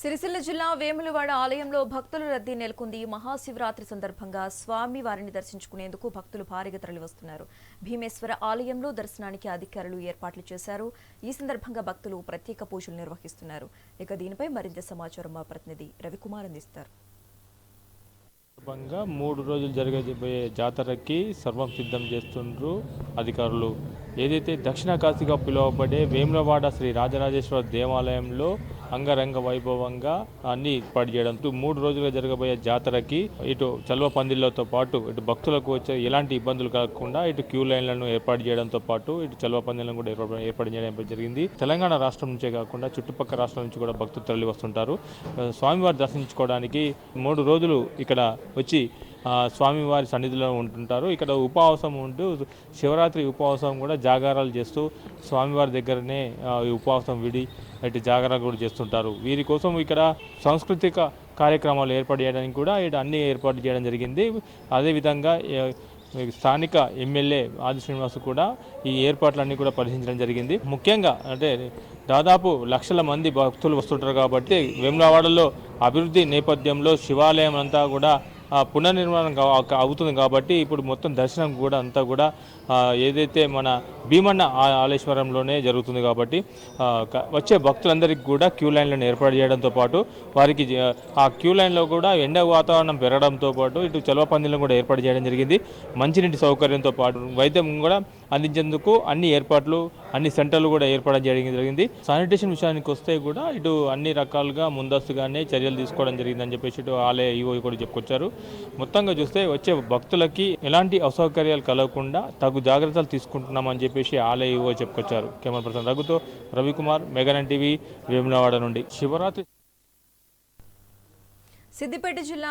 సిరిసిల్ల జిల్లా వేములవాడ ఆలయంలో భక్తుల రద్దీ నెలకొంది. మహాశివరాత్రి సందర్భంగా స్వామి వారిని దర్శించుకునేందుకు భక్తులు భారీగా తరలివస్తున్నారు. భీమేశ్వర ఆలయంలో దర్శనానికి అధికారులు ఏర్పాట్లు చేశారు. ఈ సందర్భంగా భక్తులు ప్రత్యేక పూజలు నిర్వహిస్తున్నారు. ఇక దీనిపై మరింత సమాచారం మా ప్రతినిధి రవికుమార్ అందిస్తారు. 3 రోజులు జరగబోయే జాతరకి సర్వం సిద్ధం చేస్తుండ్రు అధికారులు. ఏదైతే దక్షిణ కాశీగా పిలువబడే వేములవాడ శ్రీ రాజరాజేశ్వర దేవాలయంలో అంగరంగ వైభవంగా అన్ని ఏర్పాటు చేయడం. 3 రోజులుగా జరగబోయే జాతరకి ఇటు చల్వ పందిళ్లతో పాటు ఇటు భక్తులకు వచ్చే ఎలాంటి ఇబ్బందులు కాకుండా ఇటు క్యూ లైన్లను ఏర్పాటు చేయడంతో పాటు ఇటు చల్వ పందిళ్లను కూడా ఏర్పాటు చేయడం జరిగింది. తెలంగాణ రాష్ట్రం నుంచే కాకుండా చుట్టుపక్కల రాష్ట్రాల నుంచి కూడా భక్తులు తరలి వస్తుంటారు. స్వామివారి దర్శించుకోవడానికి 3 రోజులు ఇక్కడ వచ్చి స్వామివారి సన్నిధిలో ఉంటుంటారు. ఇక్కడ ఉపవాసం ఉంటూ శివరాత్రి ఉపవాసం కూడా జాగారాలు చేస్తూ స్వామివారి దగ్గరనే ఈ ఉపవాసం విడి ఇటు జాగారాలు కూడా చేస్తుంటారు. వీరి కోసం ఇక్కడ సాంస్కృతిక కార్యక్రమాలు ఏర్పాటు చేయడానికి కూడా ఇక్కడ అన్ని ఏర్పాటు చేయడం జరిగింది. అదేవిధంగా స్థానిక ఎమ్మెల్యే ఆది శ్రీనివాస్ కూడా ఈ ఏర్పాట్లన్నీ కూడా పరిశీలించడం జరిగింది. ముఖ్యంగా అంటే దాదాపు లక్షల మంది భక్తులు వస్తుంటారు కాబట్టి వేములవాడలో అభివృద్ధి నేపథ్యంలో శివాలయం అంతా కూడా పునర్నిర్మాణం అవుతుంది కాబట్టి ఇప్పుడు మొత్తం దర్శనం కూడా అంతా కూడా ఏదైతే మన భీమన్న ఆలేశ్వరంలోనే జరుగుతుంది కాబట్టి వచ్చే భక్తులందరికీ కూడా క్యూ లైన్లను ఏర్పాటు చేయడంతో పాటు వారికి ఆ క్యూ లైన్లో కూడా ఎండ వాతావరణం పెరగడంతో పాటు ఇటు చలవ పందిలను కూడా ఏర్పాటు చేయడం జరిగింది. మంచినీటి సౌకర్యంతో పాటు వైద్యం కూడా అందించేందుకు అన్ని ఏర్పాట్లు అన్ని సెంటర్లు కూడా ఏర్పాటు చేయడం జరిగింది. శానిటేషన్ విషయానికి వస్తే కూడా ఇటు అన్ని రకాలుగా ముందస్తుగానే చర్యలు తీసుకోవడం జరిగిందని చెప్పేసి ఇటు ఆలయ ఈవో కూడా చెప్పుకొచ్చారు. మొత్తంగా చూస్తే వచ్చే భక్తులకి ఎలాంటి అసౌకర్యాలు కలగకుండా తగు జాగ్రత్తలు తీసుకుంటున్నామని చెప్పేసి ఆలయ ఈవో చెప్పుకొచ్చారు. కెమెరా పర్సన్ రఘుతో రవికుమార్, మెగానన్ టీవీ, వేములవాడ నుండి. శివరాత్రి సిద్దిపేట జిల్లా